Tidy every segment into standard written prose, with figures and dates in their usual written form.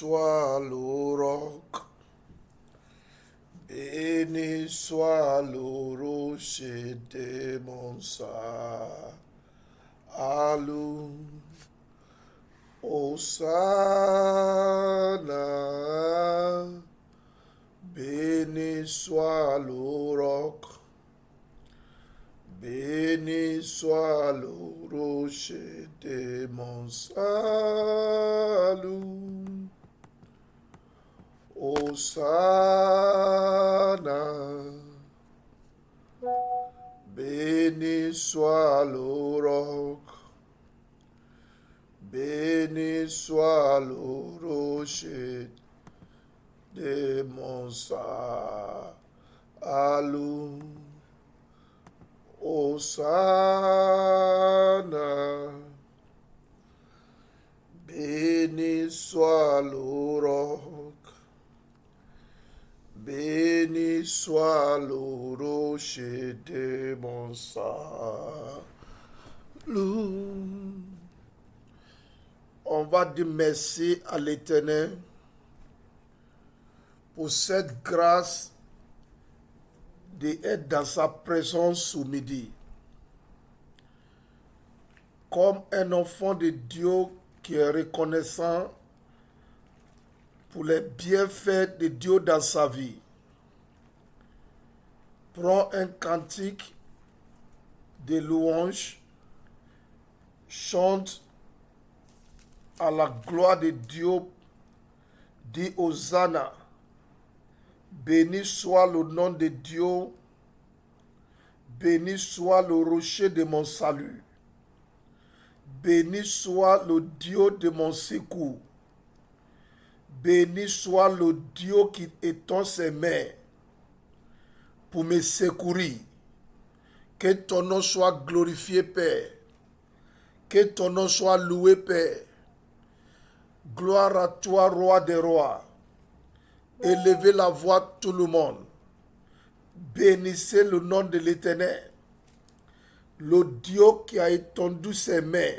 soit le roc, béni soit le rocher de mon salut. Hosanna, béni soit le roc, béni soit le rocher de mon salut. Hosanna, béni soit le roc, béni soit le rocher de mon salut. Hosanna, béni soit le roc, béni soit le rocher de mon salut. On va dire merci à l'Éternel pour cette grâce d'être dans sa présence ce midi. Comme un enfant de Dieu qui est reconnaissant pour les bienfaits de Dieu dans sa vie. Prends un cantique de louange, chante à la gloire de Dieu, dis Hosanna, béni soit le nom de Dieu, béni soit le rocher de mon salut, béni soit le Dieu de mon secours, béni soit le Dieu qui étend ses mains pour me secourir. Que ton nom soit glorifié, Père. Que ton nom soit loué, Père. Gloire à toi, roi des rois. Élevez la voix tout le monde. Bénissez le nom de l'Éternel. Le Dieu qui a étendu ses mains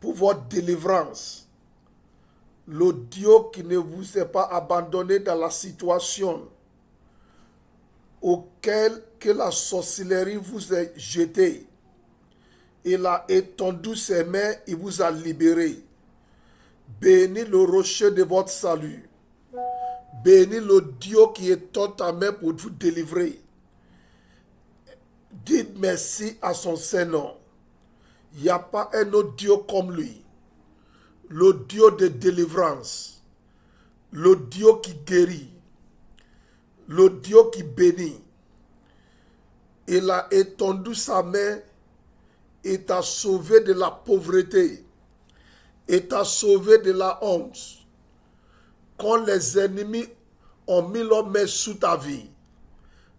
pour votre délivrance. Le Dieu qui ne vous a pas abandonné dans la situation auquel que la sorcellerie vous a jeté. Il a étendu ses mains, il vous a libéré. Bénis le rocher de votre salut. Bénis le Dieu qui étend ta main pour vous délivrer. Dites merci à son Saint-Nom. Il n'y a pas un autre Dieu comme lui. Le Dieu de délivrance. Le Dieu qui guérit. Le Dieu qui bénit. Il a étendu sa main et t'a sauvé de la pauvreté. Et t'a sauvé de la honte. Quand les ennemis ont mis leur main sous ta vie,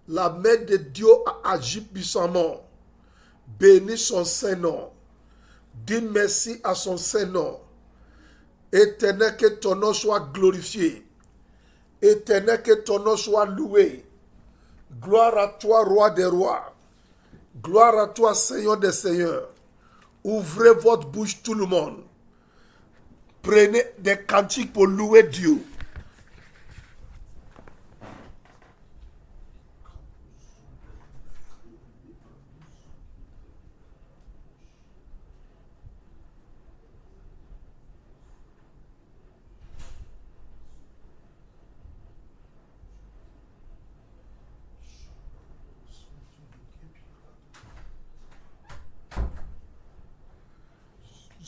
la main de Dieu a agi puissamment. Bénis son Saint-Nom. Dis merci à son Saint-Nom. Éternel, que ton nom soit glorifié. Éternel, que ton nom soit loué. Gloire à toi, roi des rois. Gloire à toi, Seigneur des seigneurs. Ouvrez votre bouche, tout le monde. Prenez des cantiques pour louer Dieu.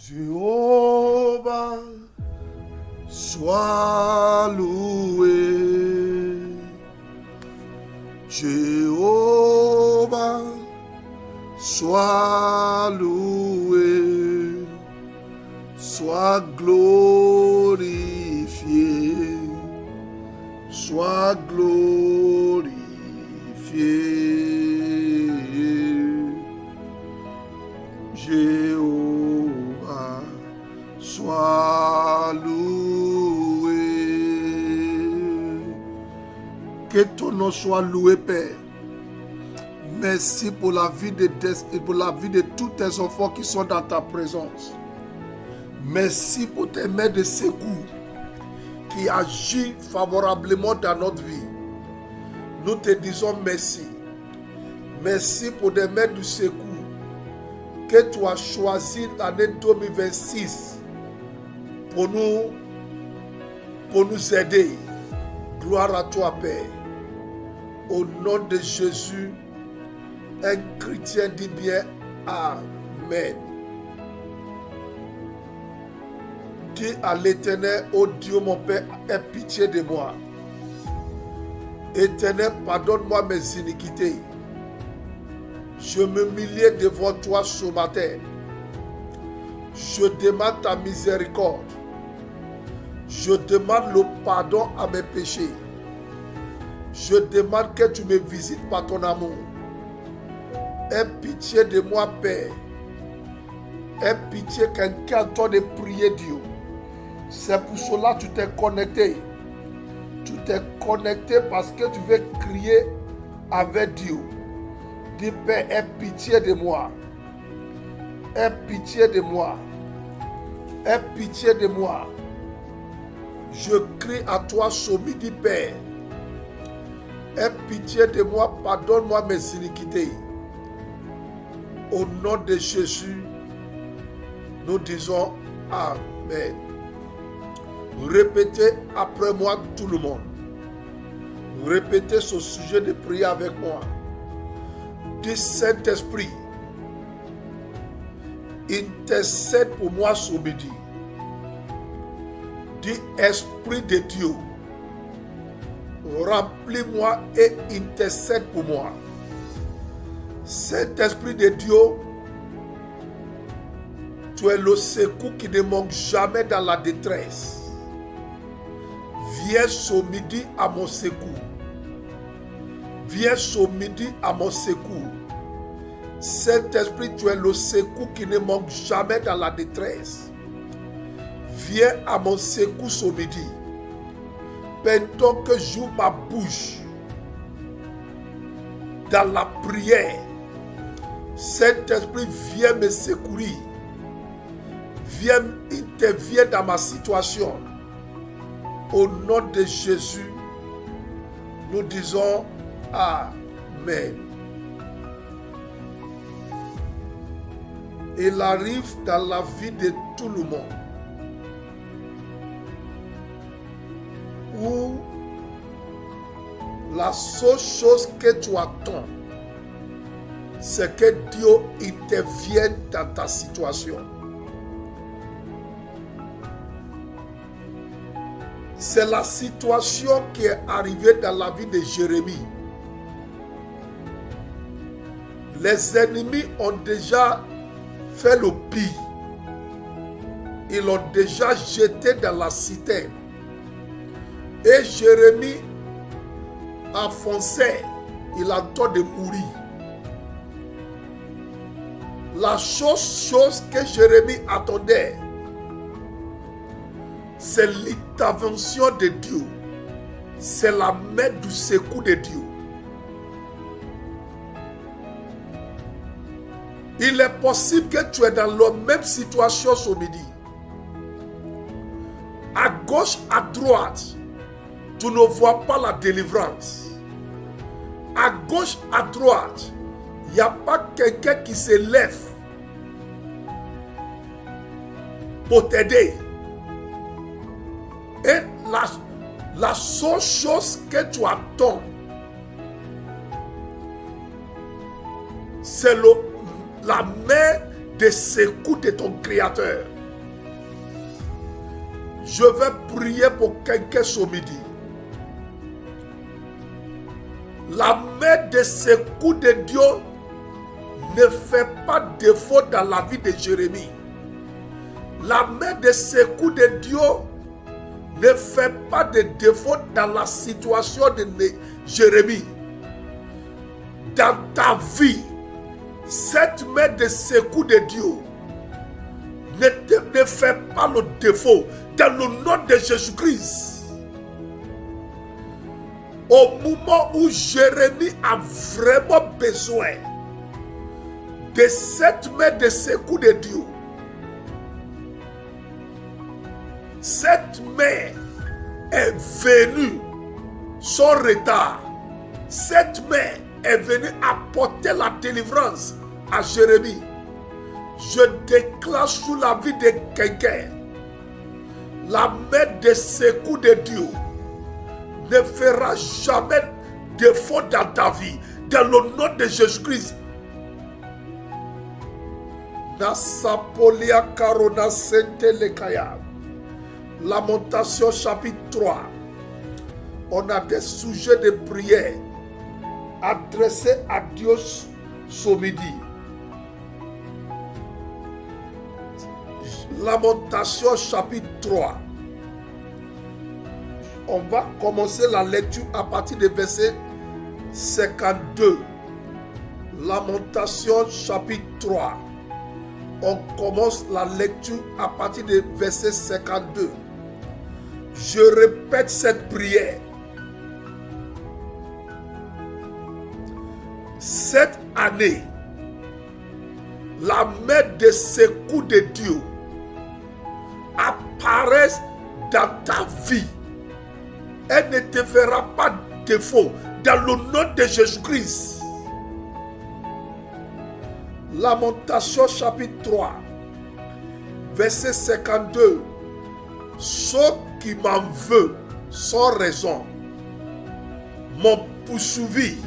Jéhovah, sois loué. Jéhovah, sois loué. Sois glorifié. Sois glorifié. Jéhovah, sois loué. Que ton nom soit loué, Père. Merci pour la vie de tous tes enfants qui sont dans ta présence. Merci pour tes mains de secours. qui agit favorablement dans notre vie. Nous te disons merci. Merci pour des mains du secours que tu as choisi l'année 2026 pour nous aider. Gloire à toi, Père. Au nom de Jésus, un chrétien dit bien Amen. Dis à l'Éternel, ô Dieu mon Père, aie pitié de moi. Éternel, pardonne-moi mes iniquités. Je m'humilie devant toi ce matin. Je demande ta miséricorde. Je demande le pardon à mes péchés. Je demande que tu me visites par ton amour. Aie pitié de moi, Père. Aie pitié quelqu'un en train de prier Dieu. C'est pour cela que tu t'es connecté. Tu t'es connecté parce que tu veux crier avec Dieu. Dis, Père, aie pitié de moi. Aie pitié de moi. Aie pitié de moi. Je crie à toi ce midi, Père. Aie pitié de moi, pardonne-moi mes iniquités. Au nom de Jésus, nous disons Amen. Répétez après moi tout le monde. Répétez ce sujet de prière avec moi. Dis, Saint-Esprit, intercède pour moi ce midi. Dis, Esprit de Dieu, remplis-moi et intercède pour moi. Saint-Esprit de Dieu, tu es le secours qui ne manque jamais dans la détresse. Viens ce midi à mon secours. Viens ce midi à mon secours. Saint-Esprit, tu es le secours qui ne manque jamais dans la détresse. Viens à mon secours ce midi. Pendant que j'ouvre ma bouche dans la prière, Saint-Esprit, viens me secourir. Viens intervenir dans ma situation. Au nom de Jésus, nous disons Amen. Il arrive dans la vie de tout le monde où la seule chose que tu attends, c'est que Dieu intervienne dans ta situation. C'est la situation qui est arrivée dans la vie de Jérémie. Les ennemis ont déjà fait le pire. Ils l'ont déjà jeté dans la citerne. Et Jérémie a foncé. Il a en train de mourir. La chose que Jérémie attendait, c'est l'intervention de Dieu. C'est la main du secours de Dieu. Il est possible que tu es dans la même situation ce midi. À gauche, à droite, tu ne vois pas la délivrance. À gauche, à droite, il n'y a pas quelqu'un qui se lève pour t'aider. Et la seule chose que tu attends, c'est la main de secours de ton Créateur. Je vais prier pour quelqu'un ce midi. La main de secours de Dieu ne fait pas défaut dans la vie de Jérémie. La main de secours de Dieu ne fait pas de défaut dans la situation de Jérémie. Dans ta vie, cette main de secours de Dieu ne fait pas le défaut dans le nom de Jésus-Christ. Au moment où Jérémie a vraiment besoin de cette main de secours de Dieu, cette main est venue sans retard. Cette main est venue apporter la délivrance à Jérémie. Je déclare sous la vie de quelqu'un, la main de secours de Dieu ne fera jamais défaut dans ta vie. Dans le nom de Jésus-Christ. Nasapolia Karona Sentelekaya. Lamentation chapitre 3. On a des sujets de prière adressés à Dieu ce midi. Lamentation chapitre 3. On va commencer la lecture à partir du verset 52. Lamentation chapitre 3. On commence la lecture à partir du verset 52. Je répète cette prière. Cette année, la main de secours de Dieu apparaît dans ta vie. Elle ne te fera pas défaut dans le nom de Jésus-Christ. Lamentation chapitre 3, verset 52. Ceux qui m'en veulent sans raison m'ont poursuivi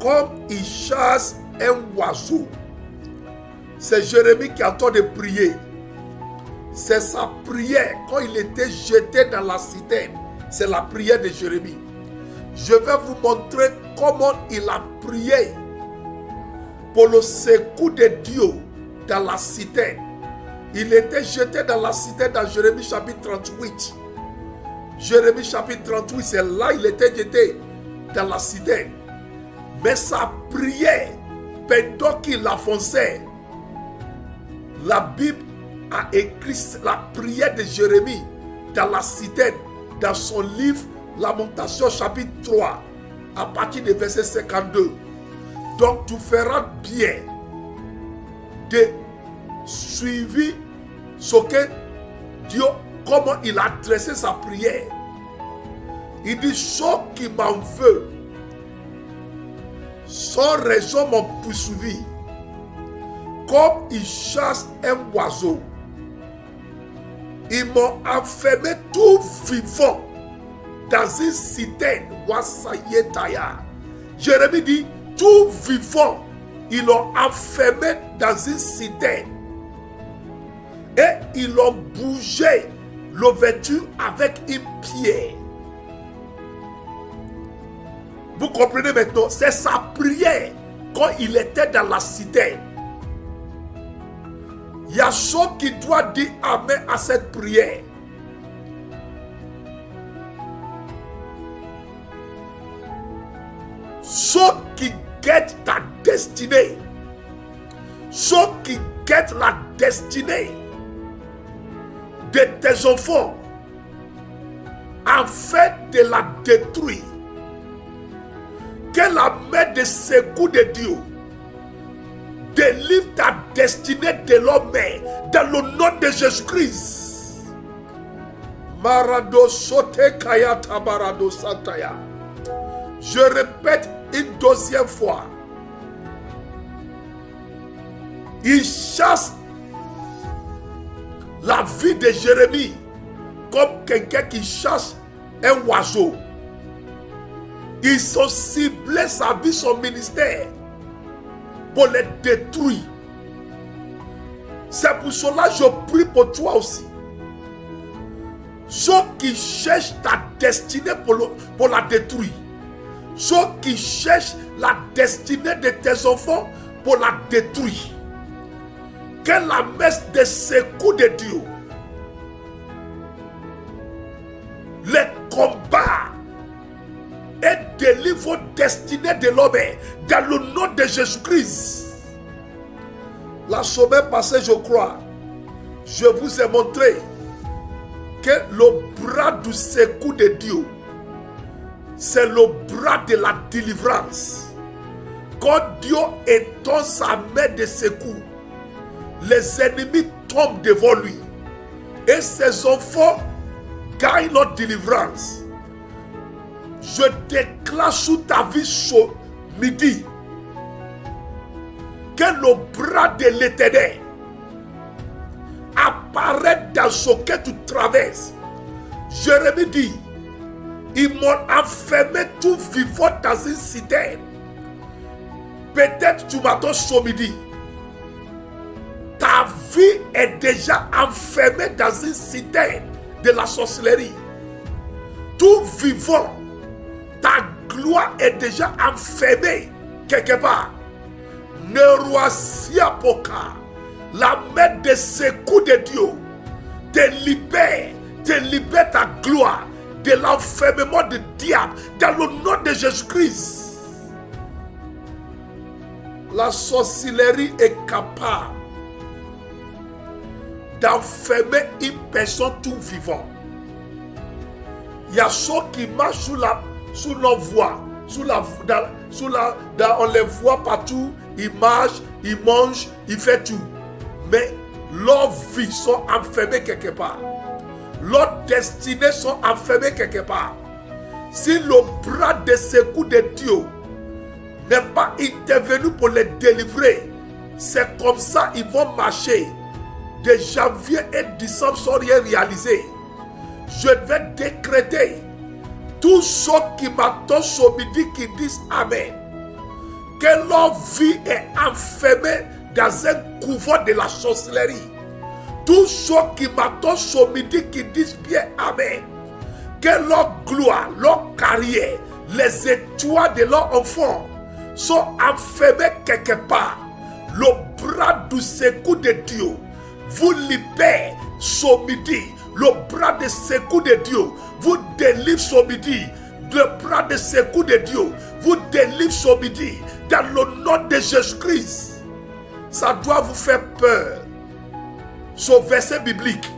comme ils chassent un oiseau. C'est Jérémie qui attend de prier. C'est sa prière quand il était jeté dans la citerne. C'est la prière de Jérémie. Je vais vous montrer comment il a prié pour le secours de Dieu dans la citerne. Il était jeté dans la citerne dans Jérémie chapitre 38. Jérémie chapitre 38, c'est là il était jeté dans la citerne. Mais sa prière, pendant qu'il avançait, la Bible a écrit la prière de Jérémie dans la citerne, dans son livre Lamentation chapitre 3, à partir du verset 52. Donc tu feras bien de suivre ce que Dieu, comment il a adressé sa prière. Il dit, ceux qui m'en veulent sans raison m'ont poursuivi, comme ils chassent un oiseau. Ils m'ont enfermé tout vivant dans une citerne. Wasayetaya. Jérémie dit, tout vivant, ils l'ont enfermé dans une citerne. Et ils l'ont bougé l'ouverture avec une pierre. Vous comprenez maintenant, c'est sa prière quand il était dans la citerne. Il y a ceux qui doivent dire amen à cette prière. Ceux qui guettent ta destinée, ceux qui guettent la destinée de tes enfants, en fait de la détruire. Que la main de secours de Dieu délivre ta destinée de l'homme dans le nom de Jésus-Christ. Marado sote kaya tabarado santaya. Je répète une deuxième fois. Il chasse la vie de Jérémie comme quelqu'un qui chasse un oiseau. Ils ont ciblé sa vie, son ministère, pour les détruire. C'est pour cela que je prie pour toi aussi. Ceux qui cherchent ta destinée pour la détruire. Ceux qui cherchent la destinée de tes enfants pour la détruire. Que la messe de secours de Dieu les combats et délivre vos destinées de l'homme dans le nom de Jésus-Christ. La semaine passée, je crois, je vous ai montré que le bras du secours de Dieu, c'est le bras de la délivrance. Quand Dieu étend sa main de secours, les ennemis tombent devant lui. Et ses enfants gagne notre délivrance. Je déclare sous ta vie ce midi que le bras de l'Éternel apparaît dans ce que tu traverses. Jérémie dit, ils m'ont enfermé tout vivant dans une citerne. Peut-être tu m'attends ce midi. Ta vie est déjà enfermée dans une citerne de la sorcellerie. Tout vivant, ta gloire est déjà enfermée quelque part. Neroasia Poka, la main de secours de Dieu te libère ta gloire de l'enfermement du diable dans le nom de Jésus-Christ. La sorcellerie est capable d'enfermer une personne tout vivant. Il y a ceux qui marchent sous leur voie, on les voit partout, ils marchent, ils mangent, ils font tout. Mais leurs vies sont enfermées quelque part. Leurs destinées sont enfermées quelque part. Si le bras de secours de Dieu n'est pas intervenu pour les délivrer, c'est comme ça ils vont marcher. De janvier et décembre sans rien réaliser. Je vais décréter tous ceux qui m'attendent ce midi qui disent Amen, que leur vie est enfermée dans un couvent de la sorcellerie. Tous ceux qui m'attendent ce midi qui disent bien Amen, que leur gloire, leur carrière, les étoiles de leur enfant sont enfermées quelque part. Le bras du secours de Dieu vous libère ce midi. Le bras de secours de Dieu vous délivre ce midi. Le bras de secours de Dieu vous délivre ce midi. Dans le nom de Jésus-Christ. Ça doit vous faire peur. Ce verset biblique.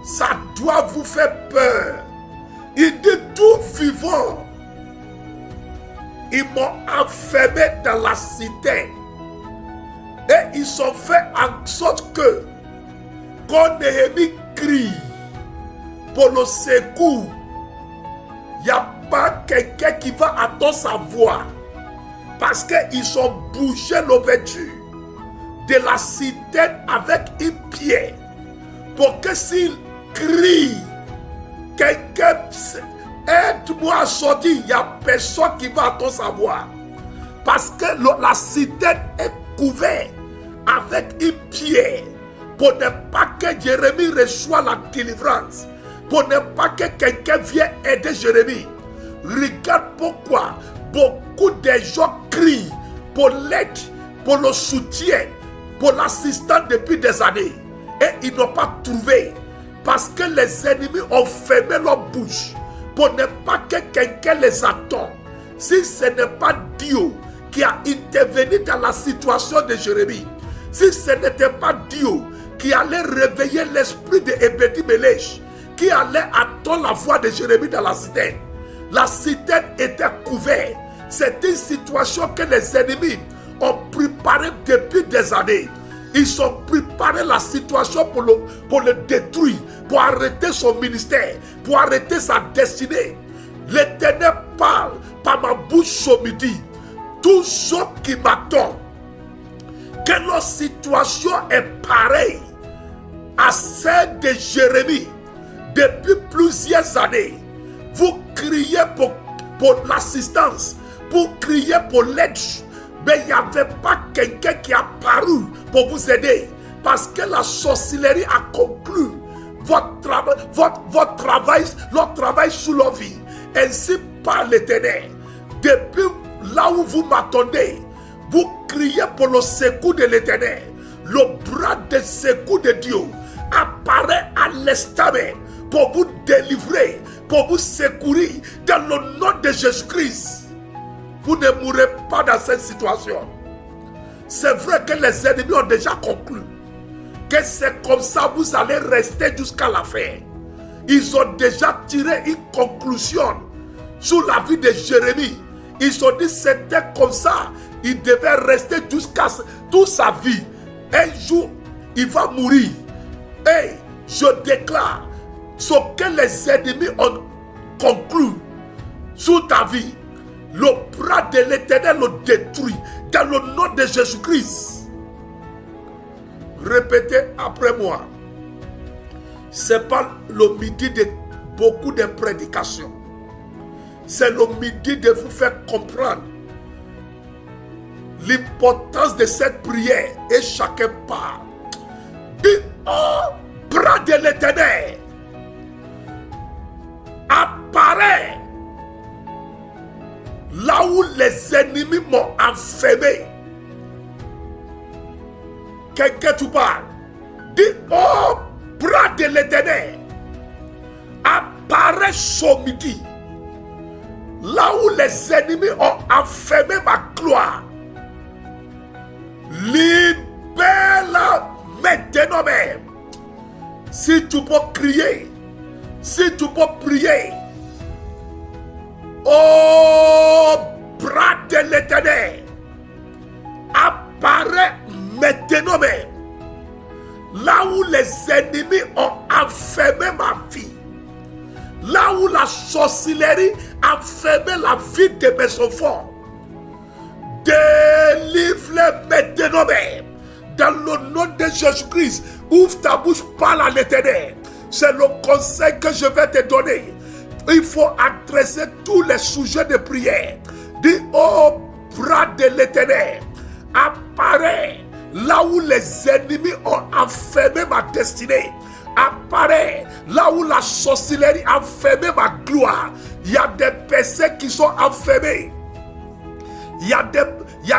Ça doit vous faire peur. Il dit tout vivant. Ils m'ont enfermé dans la citerne. Et ils sont fait en sorte que quand Néhémie crie pour le secours, il n'y a pas quelqu'un qui va attendre sa voix. Parce qu'ils ont bougé l'ouverture de la citerne avec une pierre. Pour que s'il crie, quelqu'un aide-moi à sortir, il n'y a personne qui va attendre sa voix. Parce que la citerne est couverte avec une pierre. Pour ne pas que Jérémie reçoive la délivrance. Pour ne pas que quelqu'un vienne aider Jérémie. Regarde pourquoi beaucoup de gens crient pour l'aide, pour le soutien, pour l'assistance depuis des années. Et ils n'ont pas trouvé. Parce que les ennemis ont fermé leur bouche. Pour ne pas que quelqu'un les attende. Si ce n'est pas Dieu qui a intervenu dans la situation de Jérémie. Si ce n'était pas Dieu qui allait réveiller l'esprit de Ebedi-Melech, qui allait attendre la voix de Jérémie dans la citerne. La citerne était couverte. C'est une situation que les ennemis ont préparée depuis des années. Ils ont préparé la situation pour le détruire, pour arrêter son ministère, pour arrêter sa destinée. L'Éternel parle par ma bouche ce midi. Tous ceux qui m'attendent, que leur situation est pareille à celle de Jérémie. Depuis plusieurs années, vous criez pour l'assistance, pour crier pour l'aide, mais il n'y avait pas quelqu'un qui a apparu pour vous aider, parce que la sorcellerie a conclu votre travail sous leur vie. Ainsi par l'Éternel, depuis là où vous m'attendez, vous criez pour le secours de l'Éternel. Le bras de secours de Dieu apparaît à l'instant même pour vous délivrer, pour vous secourir dans le nom de Jésus-Christ. Vous ne mourrez pas dans cette situation. C'est vrai que les ennemis ont déjà conclu que c'est comme ça vous allez rester jusqu'à la fin. Ils ont déjà tiré une conclusion sur la vie de Jérémie. Ils ont dit c'était comme ça. Il devait rester jusqu'à toute sa vie. Un jour, il va mourir. Et je déclare, ce que les ennemis ont conclu sur ta vie, le bras de l'Éternel le détruit dans le nom de Jésus-Christ. Répétez après moi. C'est pas le midi de beaucoup de prédications. C'est le midi de vous faire comprendre l'importance de cette prière et chacun part. Dis, oh, bras de l'Éternel, apparaît là où les ennemis m'ont enfermé. Quelqu'un tu parles. Dis, oh, bras de l'Éternel, apparaît ce midi là où les ennemis ont enfermé ma gloire. Libère-la maintenant même. Si tu peux crier, si tu peux prier, oh, bras de l'Éternel, apparaît maintenant même là où les ennemis ont enfermé ma vie, là où la sorcellerie a enfermé la vie de mes enfants. Délivre-les maintenant même dans le nom de Jésus-Christ. Ouvre ta bouche, parle à l'Éternel. C'est le conseil que je vais te donner. Il faut adresser tous les sujets de prière. Dis, oh, bras de l'Éternel, apparaît là où les ennemis ont enfermé ma destinée. Apparaît là où la sorcellerie a enfermé ma gloire. Il y a des personnes qui sont enfermées. Il y a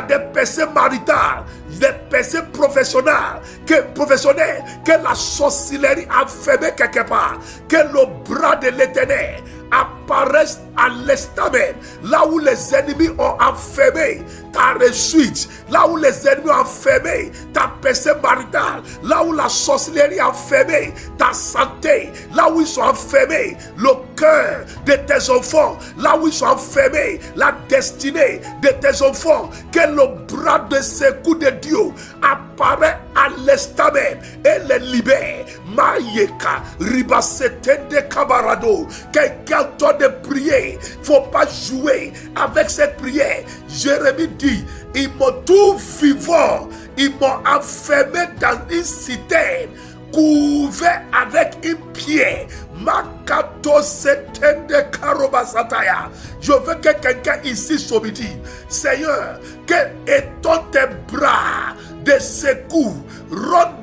des personnes maritales, des personnes professionnelles que la sorcellerie a enfermé quelque part. Que le bras de l'Éternel apparaisse à l'instant même, là où les ennemis ont enfermé ta réussite, là où les ennemis ont enfermé ta personne maritale, là où la sorcellerie a enfermé ta santé, là où ils sont enfermés le cœur de tes enfants, là où ils sont enfermés la destinée de tes enfants. Que le bras de secours de Dieu apparaît à l'instant même et les libère. Maïeka, ribasetende kabarado. Quelqu'un doit de prier. Faut pas jouer avec cette prière. Jérémie dit, ils m'ont tout vivant, ils m'ont enfermé dans une citerne, couvert avec une pierre. Makato setende karobasataya. Je veux que quelqu'un ici ce midi, Seigneur, que étend tes bras de secours, rentre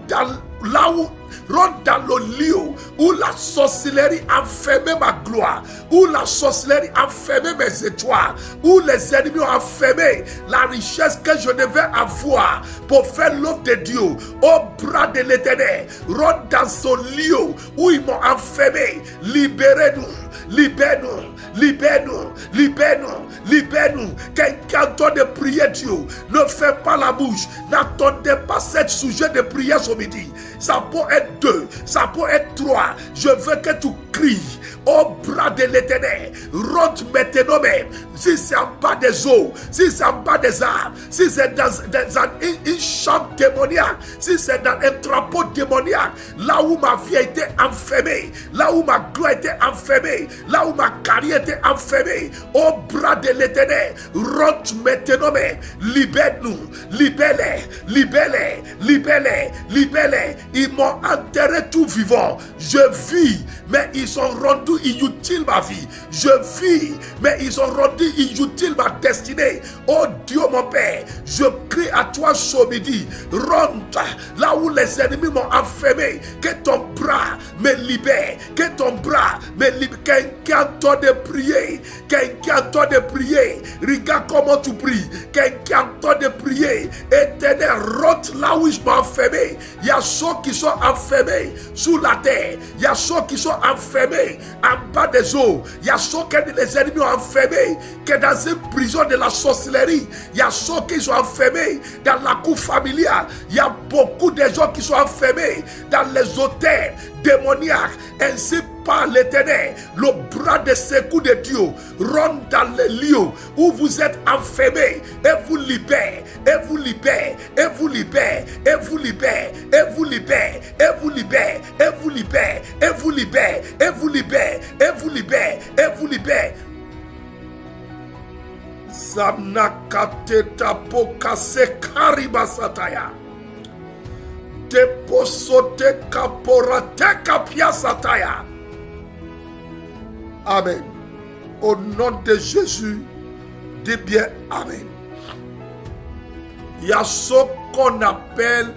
dans le lieu où la sorcellerie a enfermé ma gloire, où la sorcellerie a enfermé mes étoiles, où les ennemis ont enfermé la richesse que je devais avoir pour faire l'œuvre de Dieu. Au bras de l'Éternel, rentre dans ce lieu où ils m'ont enfermé. Libérez-nous, libère-nous, libère-nous, libère-nous, libère-nous. Quelqu'un doit de prier Dieu. Ne fais pas la bouche. N'attendez pas ce sujet de prière ce midi. Ça peut être 2, ça peut être 3. Je veux que tu cries au bras de l'Éternel. Rentre maintenant même. Si c'est en bas des eaux, si c'est en bas des arbres, si c'est dans une chambre démoniaque, si c'est dans un trapeau démoniaque, là où ma vie a été enfermée, là où ma gloire a été enfermée, là où ma carrière était enfermée, au bras de l'Éternel, rentre maintenant même. Libère-nous, libère-les, libère-les, libère-les, libère-les. Ils m'ont enterré tout vivant. Je vis, mais ils ont rendu inutile ma vie. Je vis, mais ils ont rendu inutile ma destinée. Oh Dieu mon Père, je crie à toi ce midi. Rentre là où les ennemis m'ont enfermé. Que ton bras me libère. Que ton bras me libère. Quelqu'un doit de prier. Quelqu'un doit de prier. Regarde comment tu pries. Quelqu'un doit de prier. Éternel, rentre là où je m'ai enfermé. Il y a ceux qui sont enfermés sous la terre. Il y a ceux qui sont enfermés en bas des eaux. Il y a ceux que les ennemis ont enfermés que dans une prison de la sorcellerie. Il y a ceux qui sont enfermés dans la cour familiale. Il y a beaucoup de gens qui sont enfermés dans les hôtels démoniaques. Ainsi pas l'Éternel, le bras de secours de Dieu rentre dans les lieux où vous êtes enfermés et vous libère, et vous libère, et vous libère, et vous libère, et vous libère, et vous libère, et vous libère, et vous libère, et vous libère, et vous libère, et vous libère. Zamnakateta pokase karibasataya. Deposote kaporate kapiasataya. Amen. Au nom de Jésus, dis bien Amen. Il y a ce qu'on appelle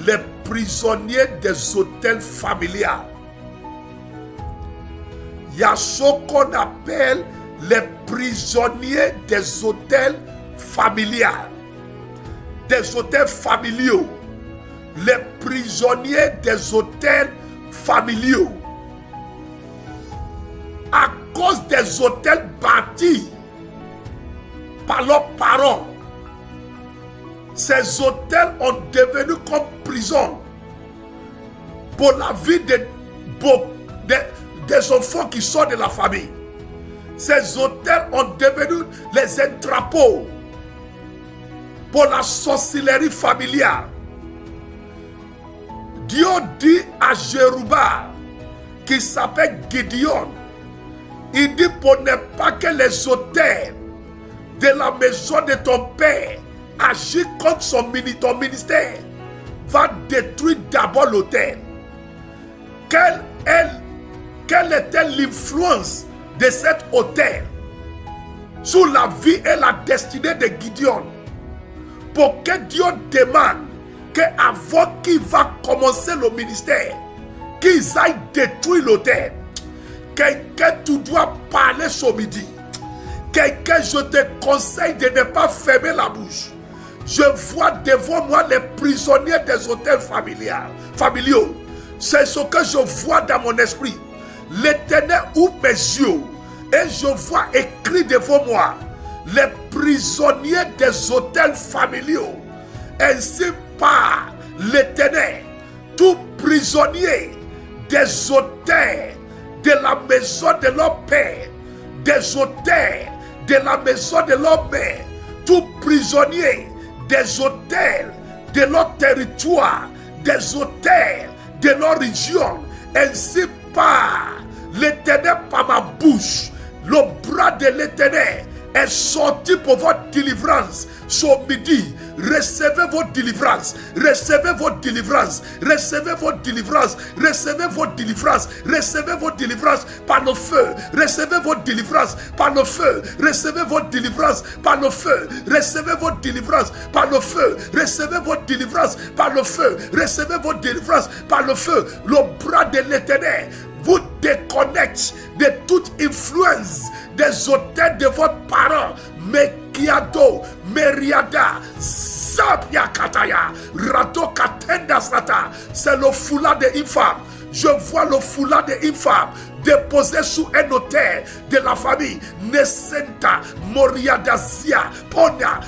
les prisonniers des hôtels familiaux. Il y a ce qu'on appelle les prisonniers des hôtels familiaux. Des hôtels familiaux. Les prisonniers des hôtels familiaux. À cause des hôtels bâtis par leurs parents, ces hôtels ont devenu comme prison pour la vie des enfants qui sortent de la famille. Ces hôtels ont devenu les entrepôts pour la sorcellerie familiale. Dieu dit à Jéruba, qui s'appelle Gideon, il dit pour ne pas que les hôtels de la maison de ton père agissent contre ton ministère, va détruire d'abord l'hôtel. Quelle était l'influence de cet hôtel sur la vie et la destinée de Gideon, pour que Dieu demande qu'avant qu'il va commencer le ministère, qu'ils aillent détruire l'hôtel. Quelqu'un, tu dois parler ce midi. Quelqu'un, je te conseille de ne pas fermer la bouche. Je vois devant moi les prisonniers des hôtels familiaux. C'est ce que je vois dans mon esprit. L'Éternel ouvre mes yeux et je vois écrit devant moi les prisonniers des hôtels familiaux. Ainsi par l'Éternel, tout prisonnier des hôtels de la maison de leur père, des hôtels de la maison de leur mère, tout prisonnier des hôtels de leur territoire, des hôtels de leur région, ainsi par l'Éternel, par ma bouche, le bras de l'Éternel est sorti pour votre délivrance. Ce midi, recevez votre délivrance, recevez votre délivrance, recevez votre délivrance, recevez votre délivrance, recevez votre délivrance par le feu, recevez votre délivrance par le feu, recevez votre délivrance par le feu, recevez votre délivrance par le feu, recevez votre délivrance par le feu, recevez votre délivrance par le feu. Le bras de l'Éternel vous déconnecte de toute influence des hôtels de votre parent. Mekiado, Meriada, Zabia Kataya, Rato Katenda Sata. C'est le foulard de une femme. Je vois le foulard de une femme déposé sous un hôtel de la famille. Nesenta, Moriadazia, Pona.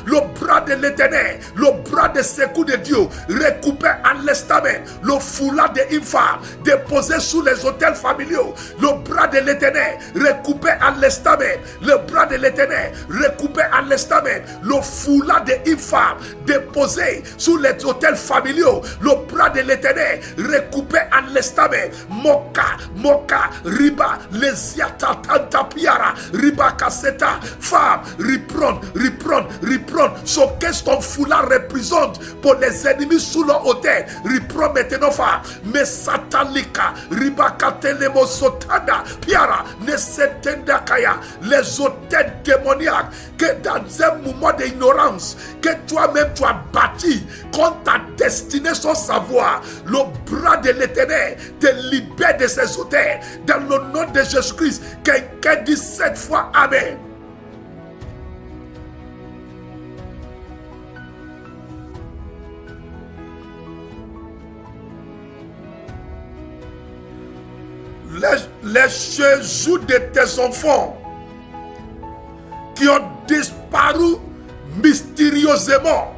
Le bras de l'Éternel, le bras de secours de Dieu, récupère à l'instant même le foulard de une femme déposé sous les hôtels familiaux. Le bras de l'Éternel, récupère à l'instant même. Le bras de l'Éternel, récupère à l'instant même le foulard de une femme déposé sous les hôtels familiaux. Le bras de l'Éternel, récupère à l'instant même. Moka, Riba, Lesiata, Tanta Piara, Riba Casseta. Femme, reprendre. Ce qu'est-ce ton foulard représente pour les ennemis sous leur hôtel. Reprends maintenant, femme. Mais Satalika, Riba Katelemo Sotanda, Piara, Nesetenda Kaya. Les hôtels démoniaques que dans un moment d'ignorance, que toi-même tu as bâti contre ta destinée sans savoir, le bras de l'Éternel te libère de ces hôtels. Dans le nom de Jésus-Christ, quelqu'un dit 7 fois Amen. Les séjours de tes enfants qui ont disparu mystérieusement,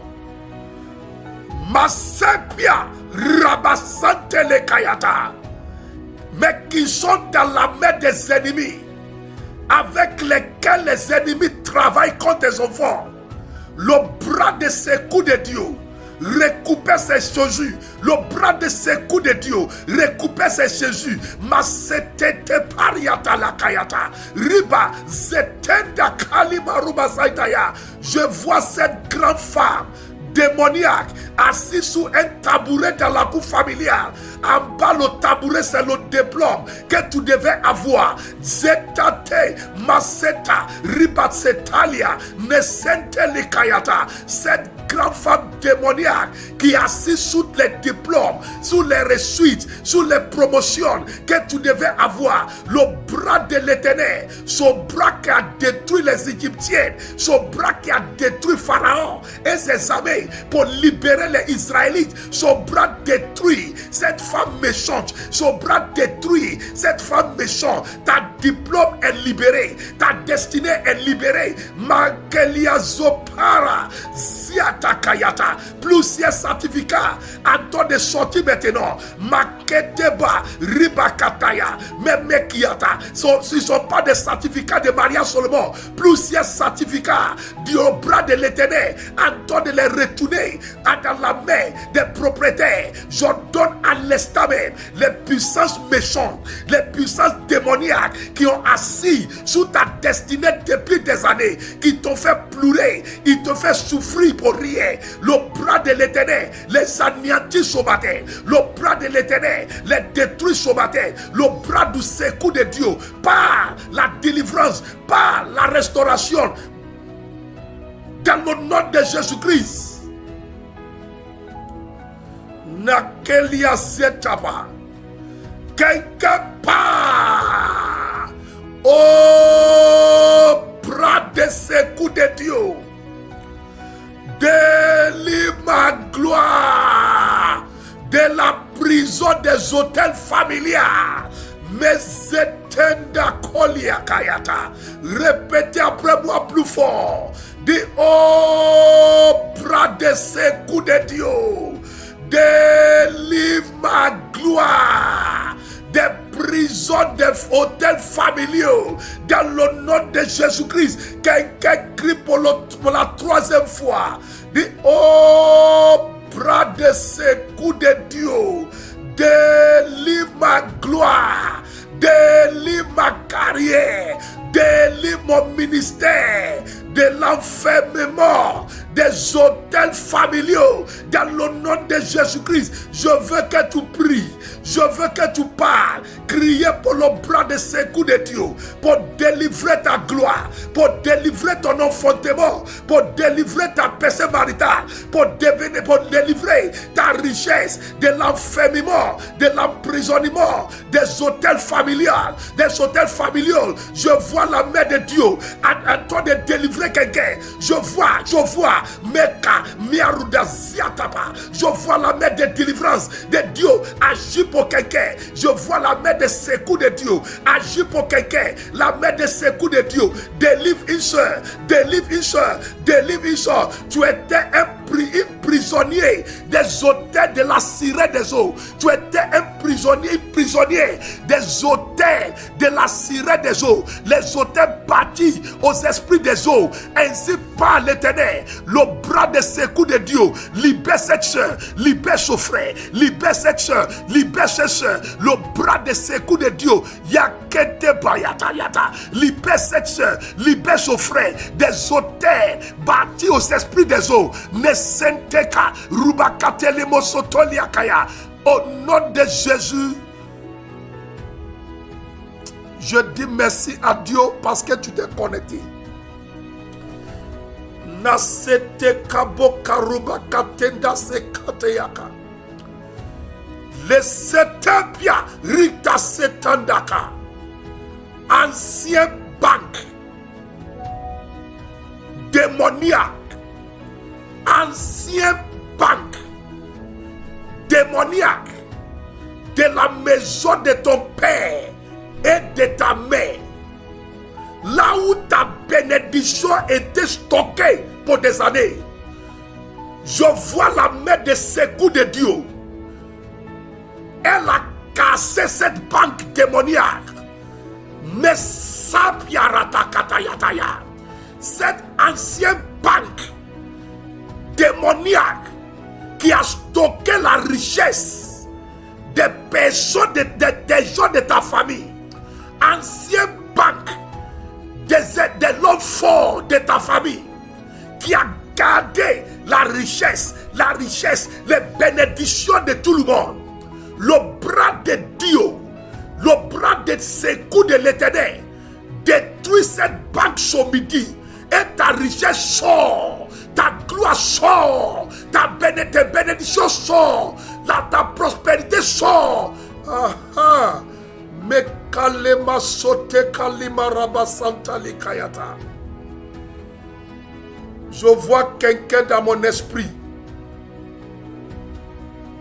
Masepia Rabasante le Kayata, mais qui sont dans la main des ennemis, avec lesquels les ennemis travaillent contre des enfants. Le bras de ces coups de Dieu recouper ses chaussures. Le bras de ses coups de Dieu recouper ses chaussures. Masetete pariata la kayata. Riba zetenda kalima ruba saitaya. Je vois cette grande femme démoniaque assis sous un tabouret dans la cour familiale. En bas le tabouret, c'est le diplôme que tu devais avoir. Zetate maseta ribatsetalia nesente likayata. Cette grande femme démoniaque qui est assise sous les diplômes, sous les réussites, sous les promotions que tu devais avoir. Le bras de l'Éternel, son bras qui a détruit les Égyptiens, son bras qui a détruit Pharaon et ses armées pour libérer les Israélites, son bras détruit cette femme méchante, son bras détruit cette femme méchante. Ta diplôme est libéré, ta destinée est libérée. Makelia Zopara Ziatakayata, plusieurs certificats en temps de sortie maintenant. Maketeba Ribakataya, même Mekiata, ce ne sont pas des certificats de mariage seulement, plusieurs certificats du bras de l'Éternel en temps de les retourner dans la main des propriétaires. Je donne à l'instant même les puissances méchantes, les puissances démoniaques qui ont assis sous ta destinée depuis des années, qui t'ont fait pleurer, ils t'ont fait souffrir pour rien. Le bras de l'Éternel les anéantit ce matin. Le bras de l'Éternel les détruit ce matin. Le bras du secours de Dieu par la délivrance, par la restauration, dans le nom de Jésus-Christ. Nakelia Zetaba. Quelque part, oh, bras de secours de Dieu, délivre ma gloire de la prison des hôtels familiaux. Mais Zetenda Kolia Kayata. Répétez après moi plus fort. Dis, oh, bras de secours de Dieu, délivre ma gloire des prisons, des hôtels familiaux, dans le nom de Jésus-Christ. Quelqu'un crie pour la troisième fois. Dit, oh, bras de secours de Dieu, délivre ma gloire, délivre ma carrière, délivre mon ministère de l'enfermement des hôtels familiaux, dans le nom de Jésus-Christ. Je veux que tu pries, je veux que tu parles, crier pour le bras de secours de Dieu, pour délivrer ta gloire, pour délivrer ton enfantement, pour délivrer ta personne maritale, pour délivrer ta richesse de l'enfermement, de l'emprisonnement, des hôtels familiaux, Je vois la main de Dieu en train de délivrer quelqu'un. Je vois Meka, Miaruda Ziatapa. Je vois la main de délivrance de Dieu agir pour quelqu'un. Je vois la main de secours de Dieu agir pour quelqu'un. La main de secours de Dieu. Délivre une soeur, délivre une soeur, délivre une soeur. Tu étais un prisonnier des hôtels de la sirène des eaux. Tu étais un prisonnier des hôtels de la sirène des eaux. Les hôtels bâtis aux esprits des eaux. Ainsi par l'Éternel, le bras de secours de Dieu. Libère cette soeur, libère son frère, libère cette soeur, libère cette soeur. Le bras de secours de Dieu. Yakete bayata yata. Libère cette soeur, libère son frère. Des hôtels bâtis aux esprits des eaux. Nesenteka rubakatelemo sotoliakaya. Au nom de Jésus, je dis merci à Dieu parce que tu t'es connecté. Nasete kaboka rubakatenda sekateyaka. Le setepia rita setandaka. Ancien banque démoniaque. Ancien banque démoniaque de la maison de ton père et de ta mère, là où ta bénédiction était stockée pour des années, Je vois la main de secours de Dieu. Elle a cassé cette banque démoniaque. Mais cette ancienne banque démoniaque qui a stocké la richesse des personnes, des gens de ta famille, ancienne banque de l'homme fort de ta famille, qui a gardé la richesse, les bénédictions de tout le monde, le bras de Dieu, le bras de secours de l'Éternel, détruit cette banque ce midi, et ta richesse sort, ta gloire sort, tes bénédictions sort, ta prospérité sort. Mais kalema sote kalima rabasanta likayata. Je vois quelqu'un dans mon esprit.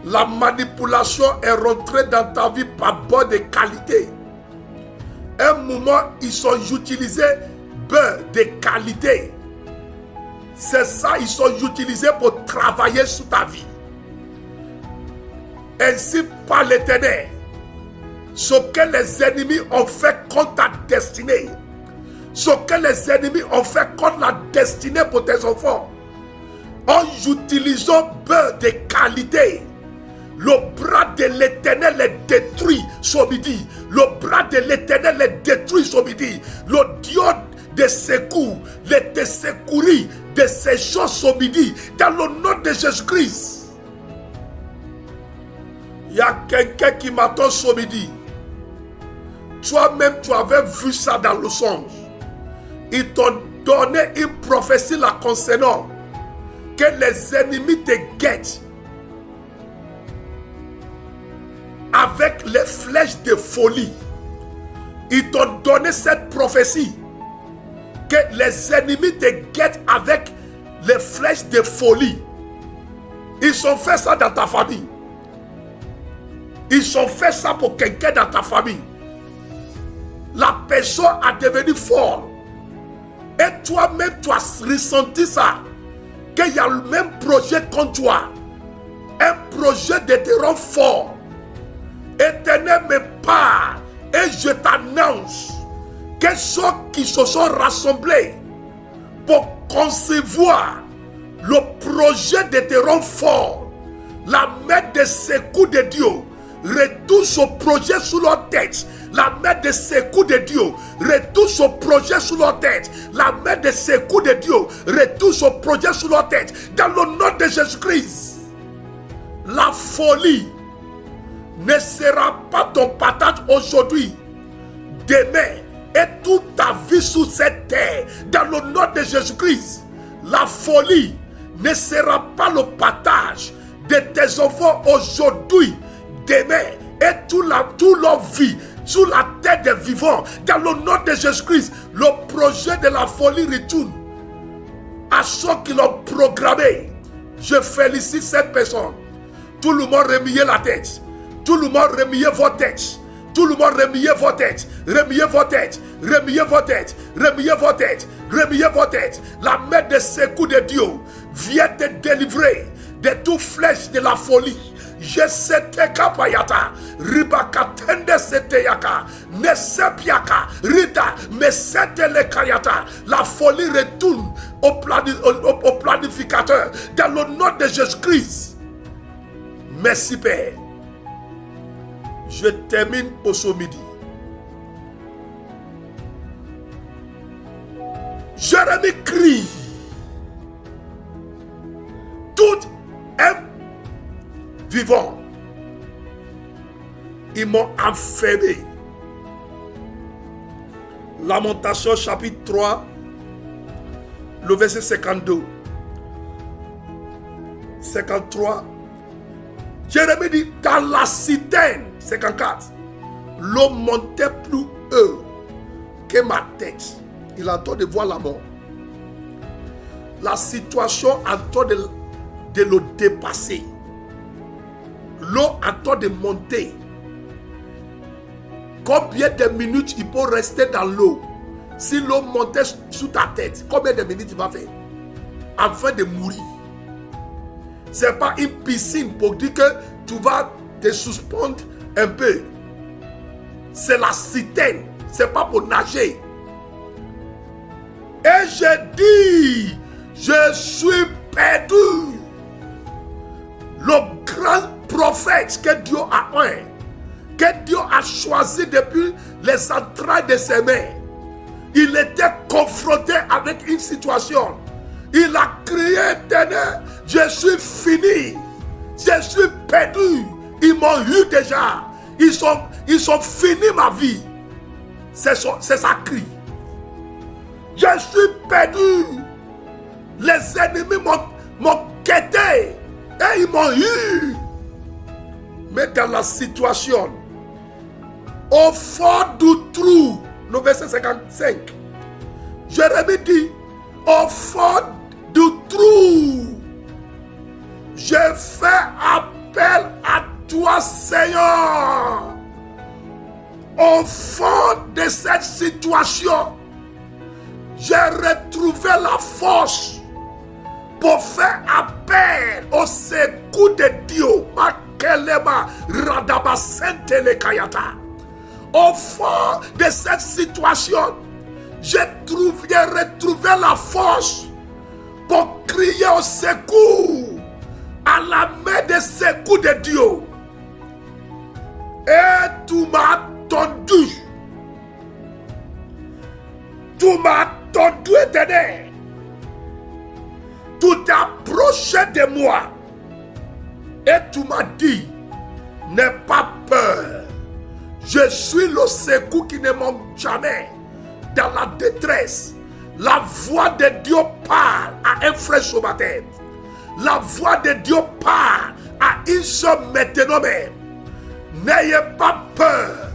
La manipulation est rentrée dans ta vie par bord de qualité. Un moment, ils ont utilisé beurre de qualité. C'est ça, ils sont utilisés pour travailler sur ta vie. Ainsi par l'Éternel, ce que les ennemis ont fait contre ta destinée, ce que les ennemis ont fait contre la destinée pour tes enfants, en utilisant beurre de qualité, le bras de l'Éternel les détruit ce midi. Le bras de l'Éternel les détruit ce midi. Le Dieu de secours, les secouris de ces choses ce midi, dans le nom de Jésus-Christ. Il y a quelqu'un qui m'attend ce midi. Toi-même, tu avais vu ça dans le songe. Ils t'ont donné une prophétie la concernant, que les ennemis te guettent avec les flèches de folie. Ils t'ont donné cette prophétie, que les ennemis te guettent avec les flèches de folie. Ils ont fait ça dans ta famille. Ils ont fait ça pour quelqu'un dans ta famille. La personne a devenu forte. Et toi-même, tu as ressenti ça. Qu'il y a le même projet contre toi. Un projet de te rendre fort. Éternel me parle. Et je t'annonce que ceux qui se sont rassemblés pour concevoir le projet de te rendre fort, la main de secours de Dieu retourne ce projet sur leur tête. La main de secours de Dieu retourne ce projet sur leur tête. La main de secours de Dieu retourne ce projet sur leur tête. Dans le nom de Jésus-Christ. La folie ne sera pas ton partage aujourd'hui, demain et toute ta vie sur cette terre. Dans le nom de Jésus-Christ. La folie ne sera pas le partage de tes enfants aujourd'hui, demain et toute leur vie sur la terre des vivants. Dans le nom de Jésus-Christ, le projet de la folie retourne à ceux qui l'ont programmé. Je félicite cette personne. Tout le monde remuez la tête. Tout le monde remuez vos têtes. Tout le monde remuez vos têtes. Remuez vos têtes. Remuez vos têtes. Remuez vos têtes. Remuez vos têtes. La main de secours de Dieu vient te délivrer de toute flèche de la folie. Je sais kapayata, ribaka tende seteyaka, nesepiaka, rida, mesete le kayata. La folie retourne au planificateur dans le nom de Jésus-Christ. Merci Père. Je termine pour ce midi. Jérémie crie. Tout est vivant. Ils m'ont enfermé. Lamentation chapitre 3, le verset 52. 53. Jérémie dit, dans la citerne, 54, l'eau montait plus haut que ma tête. Il attend de voir la mort. La situation attend de le dépasser. L'eau attend de monter. Combien de minutes il peut rester dans l'eau? Si l'eau montait sous ta tête, combien de minutes il va faire? Afin de mourir. Ce n'est pas une piscine pour dire que tu vas te suspendre un peu. C'est la citerne. Ce n'est pas pour nager. Et j'ai dit, je suis perdu. Le grand prophète que Dieu a un, que Dieu a choisi depuis les entrailles de ses mains. Il était confronté avec une situation. Il a crié, Éternel, je suis fini. Je suis perdu. Ils m'ont eu déjà. Ils ont fini ma vie. C'est sa cri. Je suis perdu. Les ennemis m'ont quitté. Et ils m'ont eu. Mais dans la situation, au fond du trou, le verset 55, Jérémie dit, au fond du trou, je fais appel à toi, Seigneur. Au fond de cette situation, j'ai retrouvé la force pour faire appel au secours de Dieu. Au fond de cette situation, j'ai retrouvé la force pour crier au secours, à la main de secours de Dieu. Et tu m'as attendu. Tu m'as attendu, Éternel. Tu t'es approché de moi. Et tu m'as dit, n'aie pas peur. Je suis le secours qui ne manque jamais. Dans la détresse, la voix de Dieu parle à un frère ce matin. La voix de Dieu parle à une seule maintenant même. N'ayez pas peur.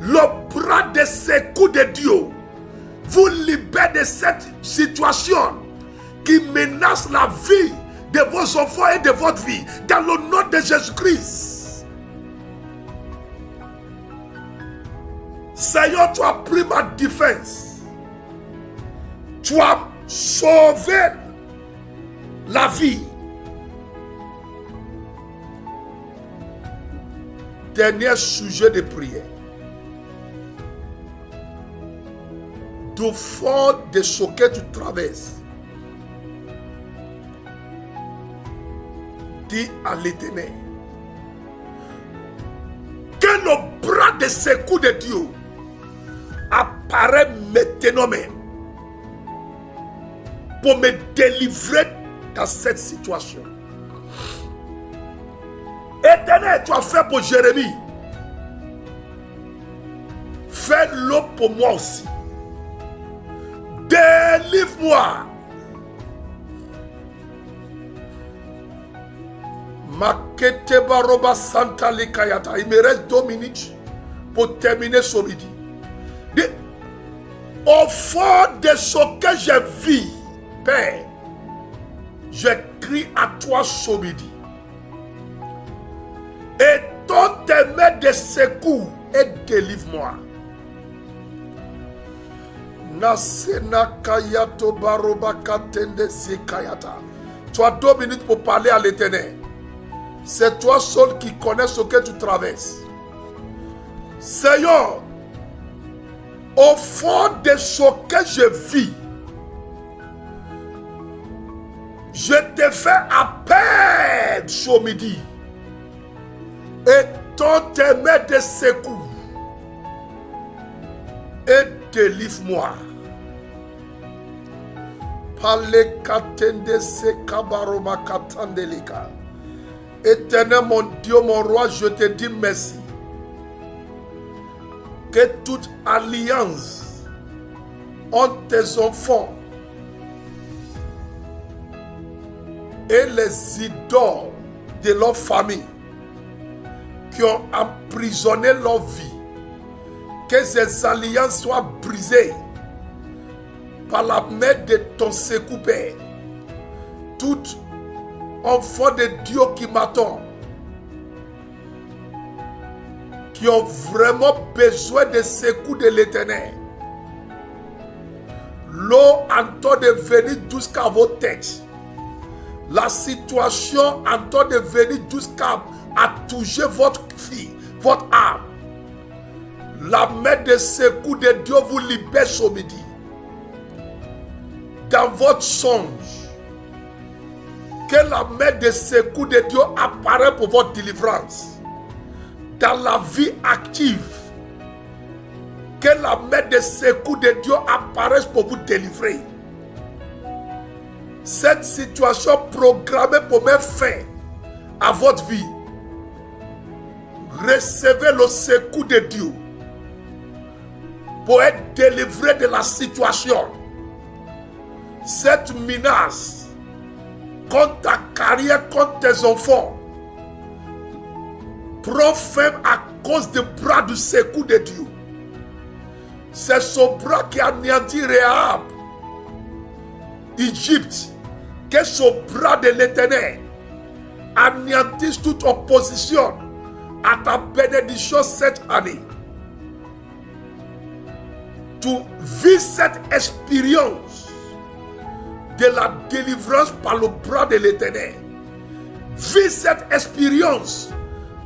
Le bras de secours de Dieu vous libère de cette situation qui menace la vie de vos enfants et de votre vie. Dans le nom de Jésus-Christ. Seigneur, tu as pris ma défense. Tu as sauvé la vie. Dernier sujet de prière. Du fond de ce que tu traverses, dis à l'Éternel que le bras de secours de Dieu apparaît maintenant même pour me délivrer dans cette situation. Éternel, tu as fait pour Jérémie. Fais-le pour moi aussi. Délivre-moi. Makete baroba santa likayata. Il me reste 2 minutes pour terminer ce midi. Au fond de ce que je vis, Père, je crie à toi ce midi. Et ton tes de secours et délivre-moi. Nasena kayato baroba katende sekayata. Tu as 2 minutes pour parler à l'Éternel. C'est toi seul qui connais ce que tu traverses. Seigneur, au fond de ce que je vis, je te fais appel ce midi. Et ton témoin de secours. Et délivre-moi. Parle katende se kabaroma katandelika. Éternel mon Dieu, mon roi, je te dis merci. Que toute alliance entre tes enfants et les idoles de leur famille qui ont emprisonné leur vie, que ces alliances soient brisées par la main de ton secours, Père. Tout enfant de Dieu qui m'attend, qui ont vraiment besoin de secours de l'Éternel. L'eau en train de venir jusqu'à vos têtes. La situation en train de venir jusqu'à toucher votre vie, votre âme. La main de secours de Dieu vous libère ce midi. Dans votre songe, que la main de secours de Dieu apparaît pour votre délivrance. Dans la vie active, que la main de secours de Dieu apparaisse pour vous délivrer. Cette situation programmée pour mettre fin à votre vie, recevez le secours de Dieu pour être délivré de la situation. Cette menace contre ta carrière, contre tes enfants, prend fin à cause du bras du secours de Dieu. C'est ce bras qui anéantit Rahab, Égypte, que ce bras de l'Éternel anéantisse toute opposition à ta bénédiction cette année. Tu vis cette expérience de la délivrance par le bras de l'Éternel. Vis cette expérience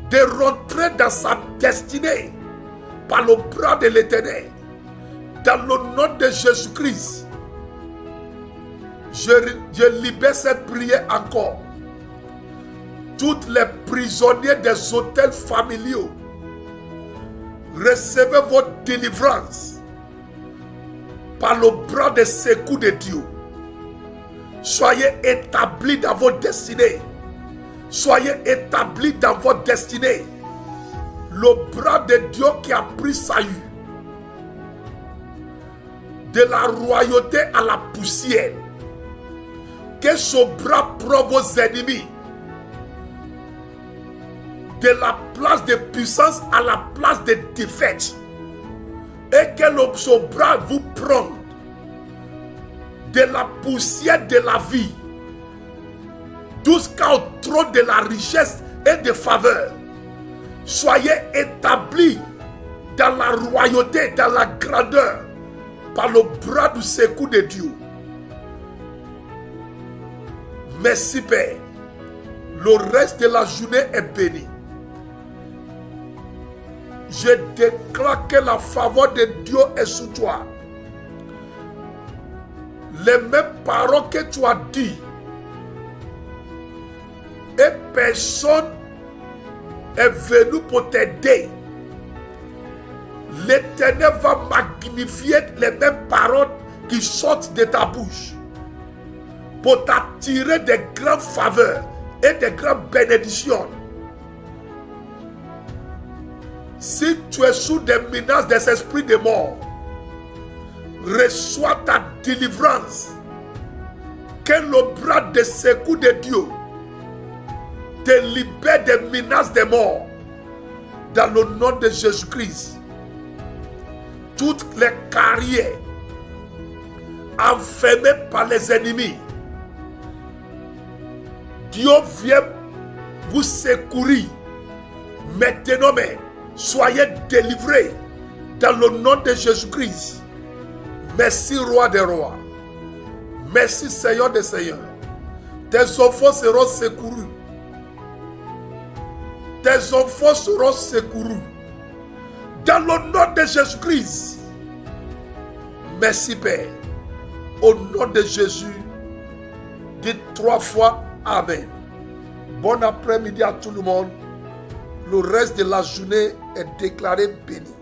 de rentrer dans sa destinée par le bras de l'Éternel. Dans le nom de Jésus-Christ, je libère cette prière encore. Toutes les prisonniers des hôtels familiaux, recevez votre délivrance par le bras de secours de Dieu. Soyez établis dans votre destinée. Soyez établis dans votre destinée. Le bras de Dieu qui a pris Saül de la royauté à la poussière. Que ce bras prend vos ennemis de la place de puissance à la place de défaite. Et que ce bras vous prenne de la poussière de la vie jusqu'au trône de la richesse et de faveur. Soyez établis dans la royauté, dans la grandeur, par le bras du secours de Dieu. Merci Père. Le reste de la journée est béni. Je déclare que la faveur de Dieu est sur toi. Les mêmes paroles que tu as dit, et personne est venu pour t'aider. L'Éternel va magnifier les mêmes paroles qui sortent de ta bouche pour t'attirer des grandes faveurs et des grandes bénédictions. Si tu es sous des menaces des esprits de mort, reçois ta délivrance. Que le bras de secours de Dieu te libère des menaces de mort. Dans le nom de Jésus-Christ. Toutes les carrières enfermées par les ennemis, Dieu vient vous secourir. Maintenant, soyez délivrés dans le nom de Jésus-Christ. Merci, Roi des Rois. Merci, Seigneur des Seigneurs. Tes enfants seront secourus. Tes enfants seront secourus. Dans le nom de Jésus-Christ. Merci, Père. Au nom de Jésus, dites 3 fois Amen. Bon après-midi à tout le monde. Le reste de la journée est déclaré béni.